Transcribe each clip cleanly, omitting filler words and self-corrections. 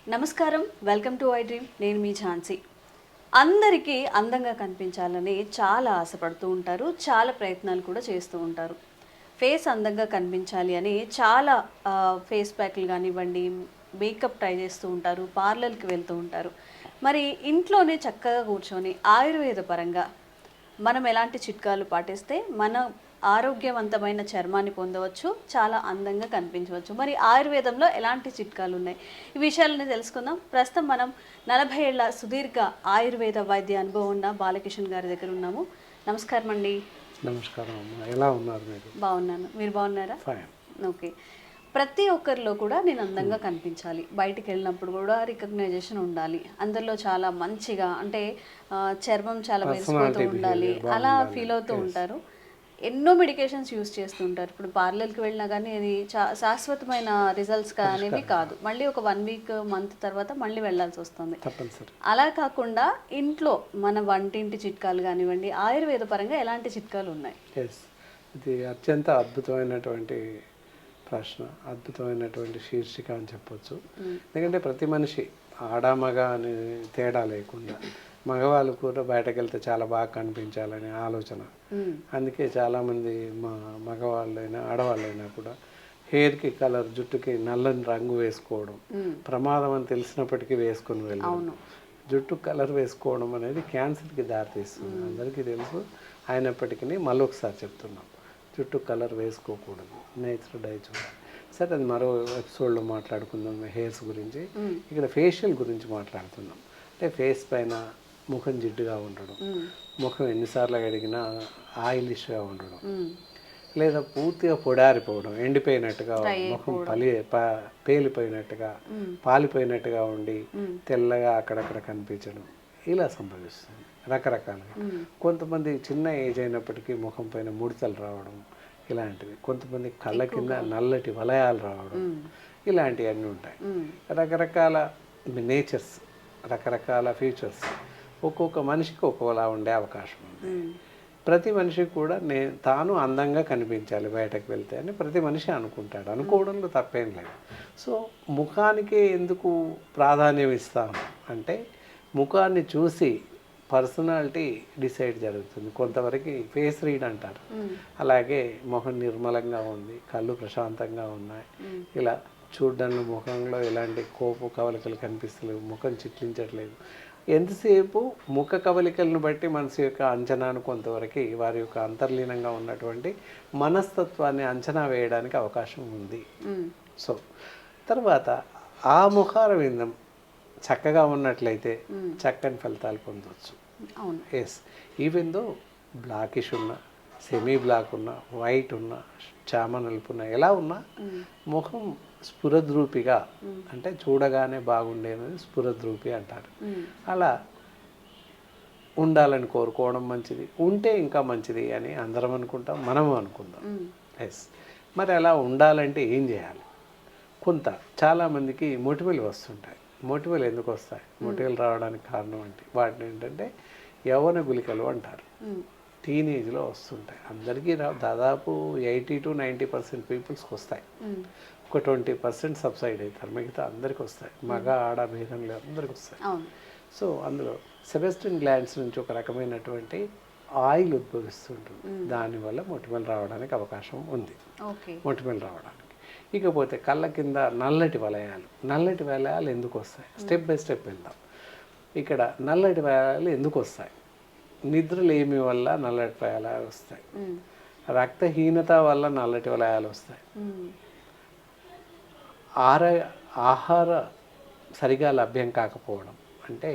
నమస్కారం, welcome to I dream. నేను మీ ఝాన్సీ. అందరికీ అందంగా కనిపించాలని చాలా ఆశపడుతూ ఉంటారు, చాలా ప్రయత్నాలు కూడా చేస్తూ ఉంటారు. ఫేస్ అందంగా కనిపించాలి అని చాలా ఫేస్ ప్యాక్లు కానివ్వండి, మేకప్ ట్రై చేస్తూ ఉంటారు, పార్లర్కి వెళ్తూ ఉంటారు. మరి ఇంట్లోనే చక్కగా కూర్చొని ఆయుర్వేద పరంగా మనం ఎలాంటి చిట్కాలు పాటిస్తే మన ఆరోగ్యవంతమైన చర్మాన్ని పొందవచ్చు, చాలా అందంగా కనిపించవచ్చు. మరి ఆయుర్వేదంలో ఎలాంటి చిట్కాలు ఉన్నాయి, ఈ విషయాలని తెలుసుకుందాం. ప్రస్తుతం మనం 40 ఏళ్ల సుదీర్ఘ ఆయుర్వేద వైద్య అనుభవం ఉన్న బాలకిషన్ గారి దగ్గర ఉన్నాము. నమస్కారం అండి. నమస్కారం అమ్మా, ఎలా ఉన్నారు మీరు? బాగున్నాను, మీరు బాగున్నారా? ఫైన్. ఓకే. ప్రతి ఒక్కరిలో కూడా నేను అందంగా కనిపించాలి, బయటికి వెళ్ళినప్పుడు కూడా రికగ్నైజేషన్ ఉండాలి, అందరిలో చాలా మంచిగా అంటే చర్మం చాలా మెరిసిపోతూ ఉండాలి, అలా ఫీల్ అవుతూ ఉంటారు. ఎన్నో మెడికేషన్స్ యూస్ చేస్తూ ఉంటారు. ఇప్పుడు పార్లర్కి వెళ్ళినా కానీ అది శాశ్వతమైన రిజల్ట్స్ అనేవి కాదు, మళ్ళీ ఒక 1 వీక్ మంత్ తర్వాత మళ్ళీ వెళ్ళాల్సి వస్తుంది. అలా కాకుండా ఇంట్లో మన వంటింటి చిట్కాలు కానివ్వండి, ఆయుర్వేద పరంగా ఎలాంటి చిట్కాలు ఉన్నాయి? ఇది అత్యంత అద్భుతమైనటువంటి ప్రశ్న, అద్భుతమైనటువంటి శీర్షిక అని చెప్పొచ్చు. ఎందుకంటే ప్రతి మనిషి ఆడ మగ అని తేడా లేకుండా మగవాళ్ళు కూడా బయటకు వెళ్తే చాలా బాగా కనిపించాలనే ఆలోచన. అందుకే చాలామంది మగవాళ్ళైనా ఆడవాళ్ళైనా కూడా హెయిర్కి కలర్, జుట్టుకి నల్లని రంగు వేసుకోవడం ప్రమాదం అని తెలిసినప్పటికీ వేసుకొని వెళ్ళడం. జుట్టు కలర్ వేసుకోవడం అనేది క్యాన్సర్కి దారితీస్తుంది, అందరికీ తెలుసు. అయినప్పటికీ మళ్ళీ ఒకసారి చెప్తున్నాం, జుట్టు కలర్ వేసుకోకూడదు, నేచురల్ డై చూడాలి. సరే, అది మరో ఎపిసోడ్లో మాట్లాడుకుందాం హెయిర్స్ గురించి. ఇక్కడ ఫేషియల్ గురించి మాట్లాడుతున్నాం. అంటే ఫేస్ పైన ముఖం జిడ్డుగా ఉండడం, ముఖం ఎన్నిసార్లు కడిగినా ఆయిలిష్గా ఉండడం, లేదా పూర్తిగా పొడారిపోవడం, ఎండిపోయినట్టుగా ముఖం పేలిపోయినట్టుగా పాలిపోయినట్టుగా ఉండి తెల్లగా అక్కడక్కడ కనిపించడం, ఇలా సంభవిస్తుంది రకరకాలుగా. కొంతమంది చిన్న ఏజ్ అయినప్పటికీ ముఖం పైన ముడతలు రావడం ఇలాంటివి, కొంతమంది కళ్ళ కింద నల్లటి వలయాలు రావడం, ఇలాంటివన్నీ ఉంటాయి. రకరకాల నేచర్స్, రకరకాల ఫీచర్స్, ఒక్కొక్క మనిషికి ఒక్కోలా ఉండే అవకాశం ఉంది. ప్రతి మనిషికి కూడా తాను అందంగా కనిపించాలి బయటకు వెళ్తే అని ప్రతి మనిషి అనుకుంటాడు, అనుకోవడంలో తప్పేం లేదు. సో ముఖానికి ఎందుకు ప్రాధాన్యం ఇస్తాము అంటే, ముఖాన్ని చూసి పర్సనాలిటీ డిసైడ్ జరుగుతుంది. కొంతవరకు ఫేస్ రీడ్ అంటారు, అలాగే మొహం నిర్మలంగా ఉంది, కళ్ళు ప్రశాంతంగా ఉన్నాయి, ఇలా చూడడంలో ముఖంలో ఎలాంటి కోపు కవలికలు కనిపిస్తలేవు, ముఖం చిట్లించట్లేదు. ఎంతసేపు ముఖ కవలికలను బట్టి మనసు యొక్క అంచనాను కొంతవరకు వారి యొక్క అంతర్లీనంగా ఉన్నటువంటి మనస్తత్వాన్ని అంచనా వేయడానికి అవకాశం ఉంది. సో తర్వాత ఆ ముఖార విందం చక్కగా ఉన్నట్లయితే చక్కని ఫలితాలు పొందవచ్చు. ఎస్, ఈవెన్ దో బ్లాకిష్ ఉన్నా, సెమీ బ్లాక్ ఉన్నా, వైట్ ఉన్నా, చామ నలుపు ఉన్నా, ఎలా ఉన్నా ముఖం స్ఫురద్రూపిగా, అంటే చూడగానే బాగుండేది స్ఫురద్రూపి అంటారు. అలా ఉండాలని కోరుకోవడం మంచిది, ఉంటే ఇంకా మంచిది అని అందరం అనుకుంటాం, మనము అనుకుందాం. ఎస్, మరి అలా ఉండాలంటే ఏం చేయాలి? చాలామందికి మొటిమలు వస్తుంటాయి. మొటిమలు ఎందుకు వస్తాయి? మొటిమలు రావడానికి కారణం అంటే వాటిని ఏంటంటే యవ్వన గుళికలు అంటారు. టీనేజ్లో వస్తుంటాయి, అందరికీ దాదాపు 80 to 90% పీపుల్స్కి వస్తాయి. ఒక 20% సబ్సైడ్ అవుతారు, మిగతా అందరికి వస్తాయి. మగ ఆడ భేదం లేదు, అందరికి వస్తాయి. సో అందులో సెబెస్టిన్ గ్లాండ్స్ నుంచి ఒక రకమైనటువంటి ఆయిల్ ఉద్భవిస్తుంటుంది, దానివల్ల మొటిమలు రావడానికి అవకాశం ఉంది. మొటిమలు రావడానికి. ఇకపోతే కళ్ళ కింద నల్లటి వలయాలు ఎందుకు వస్తాయి? స్టెప్ బై స్టెప్ వెళ్దాం. ఇక్కడ నల్లటి వలయాలు ఎందుకు వస్తాయి? నిద్రలేమి వల్ల నల్లటి వలయాలు వస్తాయి, రక్తహీనత వల్ల నల్లటి వలయాలు వస్తాయి, ఆహార సరిగా లభ్యం కాకపోవడం, అంటే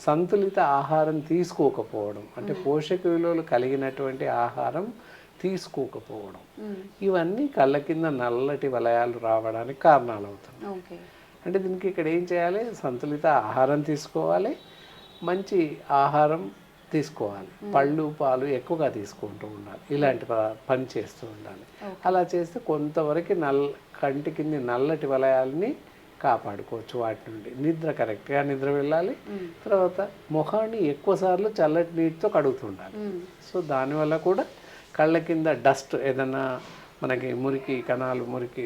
సంతులిత ఆహారం తీసుకోకపోవడం, అంటే పోషక విలువలు కలిగినటువంటి ఆహారం తీసుకోకపోవడం, ఇవన్నీ కళ్ళ కింద నల్లటి వలయాలు రావడానికి కారణాలు అవుతాయి. అంటే దీనికి ఇక్కడ ఏం చేయాలి? సంతులిత ఆహారం తీసుకోవాలి, మంచి ఆహారం తీసుకోవాలి, పళ్ళు పాలు ఎక్కువగా తీసుకుంటూ ఉండాలి, ఇలాంటి పని చేస్తూ ఉండాలి. అలా చేస్తే కొంతవరకు కంటి కింది నల్లటి వలయాలని కాపాడుకోవచ్చు వాటి నుండి. నిద్ర కరెక్ట్గా నిద్ర వెళ్ళాలి. తర్వాత ముఖాన్ని ఎక్కువ సార్లు చల్లటి నీటితో కడుగుతుండాలి. సో దానివల్ల కూడా కళ్ళ కింద డస్ట్ ఏదన్నా మనకి మురికి కణాలు మురికి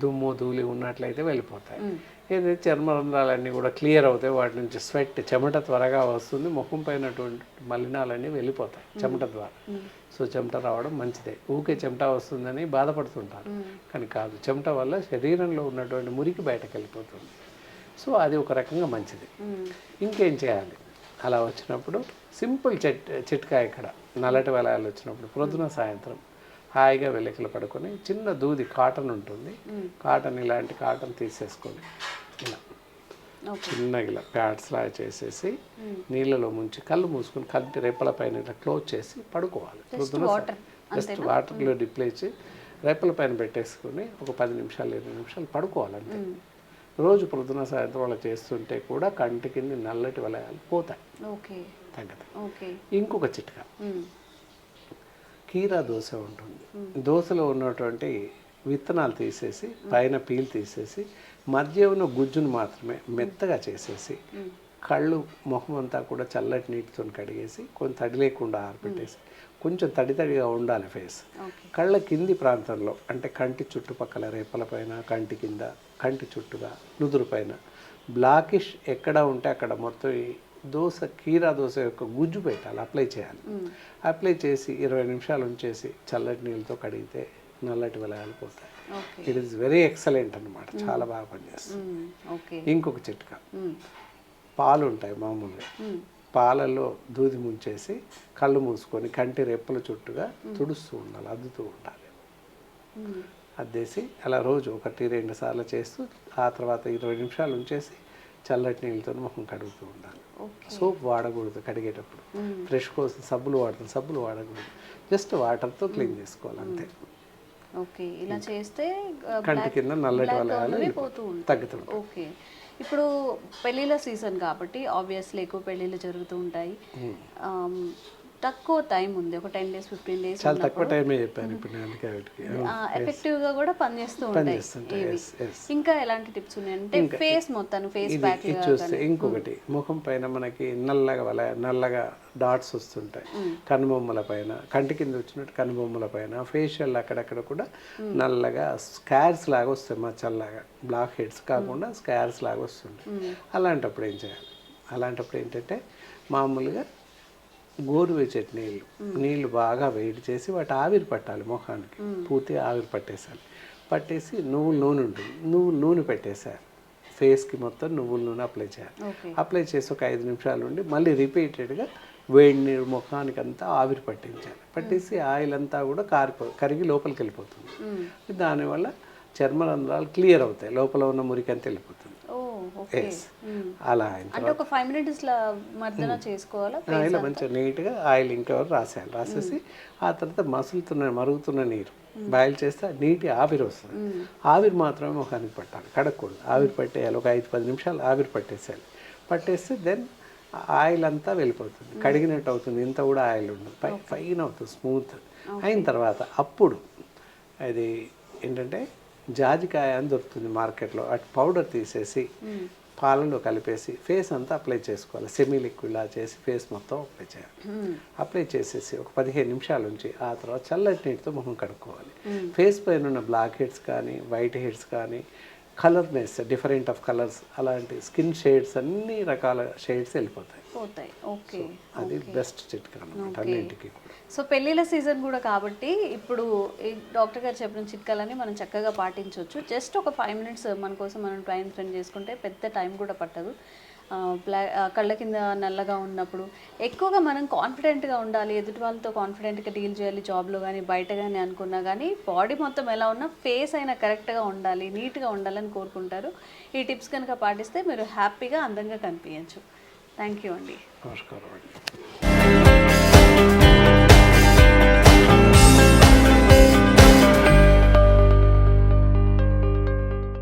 దుమ్ము ధూళి ఉన్నట్లయితే వెళ్ళిపోతాయి. ఏదైతే చర్మరంధ్రాలన్నీ కూడా క్లియర్ అవుతాయి, వాటి నుంచి స్వెట్ చెమట త్వరగా వస్తుంది, ముఖం పైనటువంటి మలినాలన్నీ వెళ్ళిపోతాయి చెమట ద్వారా. సో చెమట రావడం మంచిదే. ఊకే చెమట వస్తుందని బాధపడుతుంటారు, కానీ కాదు, చెమట వల్ల శరీరంలో ఉన్నటువంటి మురికి బయటకు వెళ్ళిపోతుంది. సో అది ఒక రకంగా మంచిది. ఇంకేం చేయాలి అలా వచ్చినప్పుడు? సింపుల్ చిట్కా ఇక్కడ నల్లటి వలయాలు వచ్చినప్పుడు ప్రొద్దున సాయంత్రం హాయిగా వెలికలు పడుకొని చిన్న దూది కాటన్ ఉంటుంది, కాటన్ ఇలాంటి కాటన్ తీసేసుకొని ఇలా చిన్నగా ఇలా ప్యాడ్స్ లాగా చేసేసి నీళ్ళలో ముంచి కళ్ళు మూసుకొని కంటి రెప్పల పైన ఇట్లా క్లోజ్ చేసి పడుకోవాలి. ప్రొద్దున జస్ట్ వాటర్లో డిప్లేసి రెప్పల పైన పెట్టేసుకొని ఒక 10 నిమిషాలు 20 నిమిషాలు పడుకోవాలి అంతే. రోజు ప్రొద్దున సాయంత్రం అలా చేస్తుంటే కూడా కంటి కింద నల్లటి వలయాలు పోతాయి, తగ్గదు. ఇంకొక చిట్కా, కీరా దోశ ఉంటుంది. దోశలో ఉన్నటువంటి విత్తనాలు తీసేసి పైన పీల్ తీసేసి మధ్య ఉన్న గుజ్జును మాత్రమే మెత్తగా చేసేసి కళ్ళు ముఖం అంతా కూడా చల్లటి నీటితో కడిగేసి కొంచెం తడి లేకుండా ఆరబెట్టేసి కొంచెం తడిగా ఉండాలి ఫేస్. కళ్ళ కింది ప్రాంతంలో అంటే కంటి చుట్టుపక్కల రేపల పైన, కంటి కింద, కంటి చుట్టుగా, నుదురు పైన బ్లాకిష్ ఎక్కడ ఉంటే అక్కడ మొత్తం ఈ కీరా దోశ యొక్క గుజ్జు పెట్టాలి, అప్లై చేయాలి. అప్లై చేసి 20 నిమిషాలు ఉంచేసి చల్లటి నీళ్ళతో కడిగితే నల్లటి వలయాలు పోతాయి. ఇట్ ఈస్ వెరీ ఎక్సలెంట్ అనమాట, చాలా బాగా పనిచేస్తుంది. ఇంకొక చిట్కా, పాలు ఉంటాయి మామూలుగా, పాలలో దూది ముంచేసి కళ్ళు మూసుకొని కంటి రెప్పల చుట్టుగా తుడుస్తూ ఉండాలి, అద్దుతూ ఉండాలి. అద్దేసి అలా రోజు 1-2 సార్లు చేస్తూ ఆ తర్వాత 20 నిమిషాలు ఉంచేసి చల్లటి నీళ్ళతో ముఖం కడుగుతూ ఉండాలి. సోప్ వాడకూడదు కడిగేటప్పుడు, ఫ్రెష్ కోసం సబ్బులు వాడకూడదు, జస్ట్ వాటర్తో క్లీన్ చేసుకోవాలి అంతే. ఇలా చేస్తే కంటి కింద నల్లటి వలయాలు తగ్గుతుంది. ఓకే, ఇప్పుడు పెళ్ళిళ్ళ సీజన్ కాబట్టి ఆబ్వియస్లీ ఎక్కువ పెళ్ళిళ్ళు జరుగుతూ ఉంటాయి. తక్కువ టైం ఉంది, ఒక 10 days 15 days, చాలా తక్కువ టైమే చెప్పాను ఇప్పుడు. ఎఫెక్టివ్ గా కూడా పనిచేస్తూ ఉంటాయి. ఇంకా ఎలాంటి టిప్స్ ఉన్నాయంటే ఫేస్ మొత్తం ఫేస్ ప్యాక్ చూస్తే ఇంకొకటి, ముఖం పైన మనకి నల్లగా డాట్స్ వస్తుంటాయి, కనుబొమ్మల పైన, కంటి కింద వచ్చినట్టు కనుబొమ్మల పైన, ఫేషియల్ అక్కడక్కడ కూడా నల్లగా స్కార్స్ లాగా వస్తాయి, మచ్చల్లాగా, బ్లాక్ హెడ్స్ కాకుండా స్కార్స్ లాగా వస్తుంటాయి. అలాంటప్పుడు ఏం చేయాలి? అలాంటప్పుడు ఏంటంటే మామూలుగా గోరువెచ్చటి నీళ్ళు బాగా వేడి చేసి వాటి ఆవిరి పట్టాలి, ముఖానికి పూర్తిగా ఆవిరి పట్టేసాలి. పట్టేసి నువ్వుల నూనె ఉంటుంది, నువ్వుల నూనె పెట్టేసారు, ఫేస్కి మొత్తం నువ్వుల నూనె అప్లై చేయాలి. అప్లై చేసి ఒక 5 నిమిషాలు ఉండి మళ్ళీ రిపీటెడ్గా వేడి నీరు ముఖానికి అంతా ఆవిరి పట్టించాలి. పట్టేసి ఆయిల్ అంతా కూడా కరిగి లోపలికి వెళ్ళిపోతుంది. దానివల్ల చర్మరంధ్రాలు క్లియర్ అవుతాయి, లోపల ఉన్న మురికి అంతా వెళ్ళిపోతుంది. అలా అంటే ఒక 5 minutes మర్దన చేసుకోవాలా, ఇలా మంచిగా నీట్గా ఆయిల్ ఇంకెవరు రాసేసి ఆ తర్వాత మరుగుతున్న నీరు బాయిల్ చేస్తే నీటి ఆవిరి వస్తుంది. ఆవిరి మాత్రమే ముఖానికి పట్టాలి, కడగకూడదు. ఆవిరి పట్టేయాలి, ఒక 5-10 నిమిషాలు ఆవిరి పట్టేసేయాలి. పట్టేస్తే దెన్ ఆయిల్ అంతా వెళ్ళిపోతుంది, కడిగినట్టు అవుతుంది, ఇంత కూడా ఆయిల్ ఉండదు, ఫైన్ అవుతుంది, స్మూత్ అయిన తర్వాత అప్పుడు అది ఏంటంటే జాజికాయ అని దొరుకుతుంది మార్కెట్లో, అటు పౌడర్ తీసేసి పాలలో కలిపేసి ఫేస్ అంతా అప్లై చేసుకోవాలి. సెమీ లిక్విడ్లా చేసి ఫేస్ మొత్తం అప్లై చేయాలి. అప్లై చేసేసి ఒక 15 నిమిషాల నుంచి ఆ తర్వాత చల్లటి నీటితో మొహం కడుక్కోవాలి. ఫేస్ పైన ఉన్న బ్లాక్ హెడ్స్ కానీ, వైట్ హెడ్స్ కానీ, కలర్నెస్, డిఫరెంట్ ఆఫ్ కలర్స్, అలాంటి స్కిన్ షేడ్స్, అన్ని రకాల షేడ్స్ వెళ్ళిపోతాయి. అది బెస్ట్ చిట్కా అన్నమాట అన్నింటికి. సో పెళ్ళిళ్ళ సీజన్ కూడా కాబట్టి ఇప్పుడు డాక్టర్ గారు చెప్పిన చిట్కాలని మనం చక్కగా పాటించవచ్చు. జస్ట్ ఒక 5 minutes మన కోసం మనం టైం స్పెండ్ చేసుకుంటే పెద్ద టైం కూడా పట్టదు. కళ్ళ కింద నల్లగా ఉన్నప్పుడు ఎక్కువగా మనం కాన్ఫిడెంట్గా ఉండాలి, ఎదుటి వాళ్ళతో కాన్ఫిడెంట్గా డీల్ చేయాలి, జాబ్లో కానీ బయట కానీ అనుకున్నా కానీ బాడీ మొత్తం ఎలా ఉన్నా ఫేస్ అయినా కరెక్ట్గా ఉండాలి, నీట్గా ఉండాలని కోరుకుంటారు. ఈ టిప్స్ కనుక పాటిస్తే మీరు హ్యాపీగా అందంగా కనిపించచ్చు. థ్యాంక్ యూ అండి. నమస్కారం అండి.